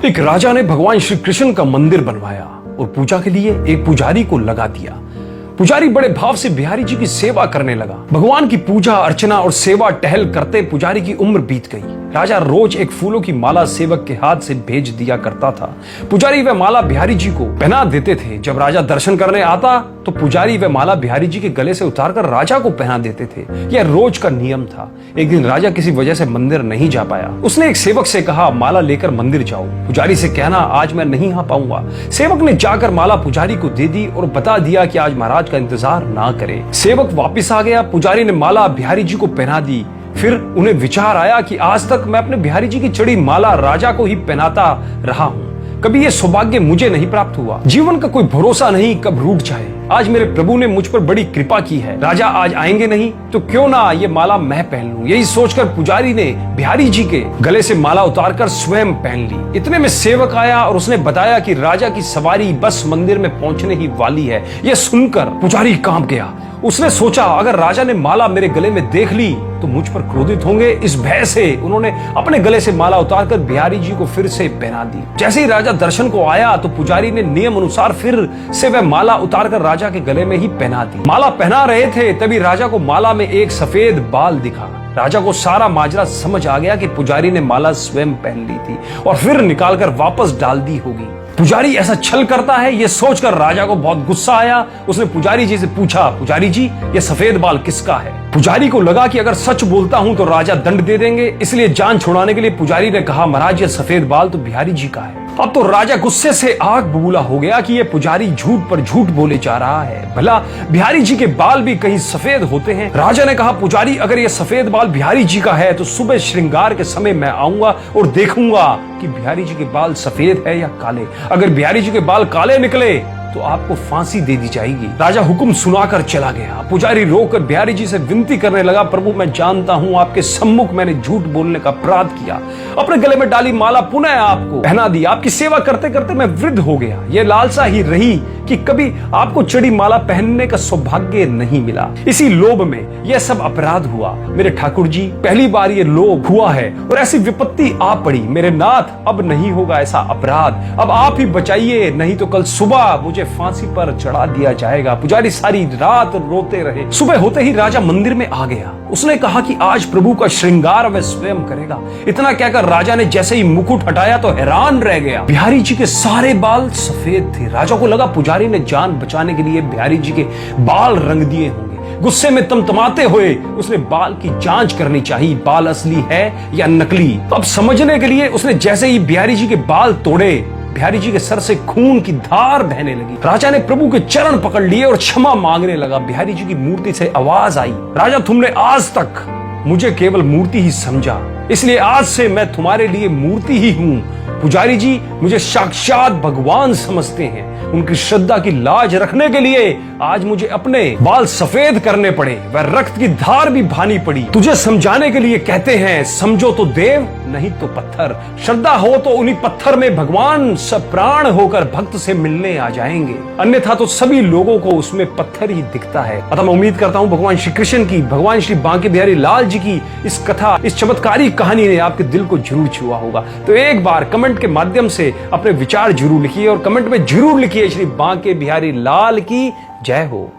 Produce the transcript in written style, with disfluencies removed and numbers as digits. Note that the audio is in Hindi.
एक राजा ने भगवान श्री कृष्ण का मंदिर बनवाया और पूजा के लिए एक पुजारी को लगा दिया। पुजारी बड़े भाव से बिहारी जी की सेवा करने लगा। भगवान की पूजा अर्चना और सेवा टहल करते पुजारी की उम्र बीत गई। राजा रोज एक फूलों की माला सेवक के हाथ से भेज दिया करता था। पुजारी वह माला बिहारी जी को पहना देते थे। जब राजा दर्शन करने आता तो पुजारी वह माला बिहारी जी के गले से उतारकर राजा को पहना देते थे। यह रोज का नियम था। एक दिन राजा किसी वजह से मंदिर नहीं जा पाया। उसने एक सेवक से कहा, माला लेकर मंदिर जाओ। पुजारी से कहना, आज मैं नहीं आ पाऊंगा। सेवक ने जाकर माला पुजारी को दे दी और बता दिया कि आज महाराज का इंतजार ना करे। सेवक वापिस आ गया। पुजारी ने माला बिहारी जी को पहना दी। फिर उन्हें विचार आया कि आज तक मैं अपने बिहारी जी की चढ़ी माला राजा को ही पहनाता रहा हूँ। कभी ये सौभाग्य मुझे नहीं प्राप्त हुआ। जीवन का कोई भरोसा नहीं कब रूठ जाए। आज मेरे प्रभु ने मुझ पर बड़ी कृपा की है। राजा आज आएंगे नहीं तो क्यों ना ये माला मैं पहन लूं। यही सोचकर पुजारी ने बिहारी जी के गले से माला उतारकर स्वयं पहन ली। इतने में सेवक आया और उसने बताया कि राजा की सवारी बस मंदिर में पहुंचने ही वाली है। यह सुनकर पुजारी कांप गया। उसने सोचा, अगर राजा ने माला मेरे गले में देख ली तो मुझ पर क्रोधित होंगे। इस भय से उन्होंने अपने गले से माला उतारकर बिहारी जी को फिर से पहना दी। जैसे ही राजा दर्शन को आया तो पुजारी ने नियम अनुसार फिर से वह माला उतारकर राजा के गले में ही पहना दी। माला पहना रहे थे तभी राजा को माला में एक सफेद बाल दिखा। राजा को सारा माजरा समझ आ गया कि पुजारी ने माला स्वयं पहन ली थी और फिर निकालकर वापस डाल दी होगी। पुजारी ऐसा छल करता है यह सोचकर राजा को बहुत गुस्सा आया। उसने पुजारी जी से पूछा, पुजारी जी ये सफेद बाल किसका है? पुजारी को लगा कि अगर सच बोलता हूं तो राजा दंड दे देंगे, इसलिए जान छुड़ाने के लिए पुजारी ने कहा, महाराज ये सफेद बाल तो बिहारी जी का है। अब तो राजा गुस्से से आग बबूला हो गया कि ये पुजारी झूठ पर झूठ बोले जा रहा है। भला बिहारी जी के बाल भी कहीं सफेद होते हैं? राजा ने कहा, पुजारी अगर ये सफेद बाल बिहारी जी का है तो सुबह श्रृंगार के समय मैं आऊंगा और देखूंगा कि बिहारी जी के बाल सफेद है या काले। अगर बिहारी जी के बाल काले निकले तो आपको फांसी दे दी जाएगी। राजा हुक्म सुनाकर चला गया। पुजारी रोकर बिहारी जी से विनती करने लगा, प्रभु मैं जानता हूं आपके सम्मुख मैंने झूठ बोलने का अपराध किया। अपने गले में डाली माला पुनः आपको पहना दी। आपकी सेवा करते करते मैं वृद्ध हो गया। यह लालसा ही रही कि कभी आपको चढ़ी माला पहनने का सौभाग्य नहीं मिला। इसी लोभ में यह सब अपराध हुआ। मेरे ठाकुर जी पहली बार ये लोभ हुआ है और ऐसी विपत्ति आ पड़ी। मेरे नाथ अब नहीं होगा ऐसा अपराध। अब आप ही बचाइए, नहीं तो कल सुबह मुझे फांसी पर चढ़ा दिया जाएगा। पुजारी सारी रात रोते रहे। सुबह होते ही राजा मंदिर में आ गया। उसने कहा कि आज प्रभु का श्रृंगार वह स्वयं करेगा। इतना कहकर राजा ने जैसे ही मुकुट हटाया तो हैरान रह गया। बिहारी जी के सारे बाल सफेद थे। राजा को लगा पुजारी ने जान बचाने के लिए बिहारी जी के बाल रंग दिए होंगे। गुस्से में तमतमाते हुए उसने बाल की जांच करनी चाहिए, बाल असली है या नकली। तो अब समझने के लिए उसने जैसे ही बिहारी जी के बाल तोड़े, बिहारी जी के सर से खून की धार बहने लगी। राजा ने प्रभु के चरण पकड़ लिए और क्षमा मांगने लगा। बिहारी जी की मूर्ति से आवाज आई, राजा तुमने आज तक मुझे केवल मूर्ति ही समझा, इसलिए आज से मैं तुम्हारे लिए मूर्ति ही हूं। पुजारी जी मुझे साक्षात भगवान समझते हैं। उनकी श्रद्धा की लाज रखने के लिए आज मुझे अपने बाल सफेद करने पड़े, वह रक्त की धार भी भानी पड़ी। तुझे समझाने के लिए कहते हैं, समझो तो देव नहीं तो पत्थर। श्रद्धा हो तो उन्हीं पत्थर में भगवान सप्राण होकर भक्त से मिलने आ जाएंगे, अन्यथा तो सभी लोगों को उसमें पत्थर ही दिखता है। अतः मैं उम्मीद करता हूँ भगवान श्री कृष्ण की, भगवान श्री बांके बिहारी लाल जी की इस कथा, इस चमत्कारी कहानी ने आपके दिल को जरूर छुआ होगा। तो एक बार कमेंट के माध्यम से अपने विचार जरूर लिखिए और कमेंट में जरूर लिखिए, श्री बांके बिहारी लाल की जय हो।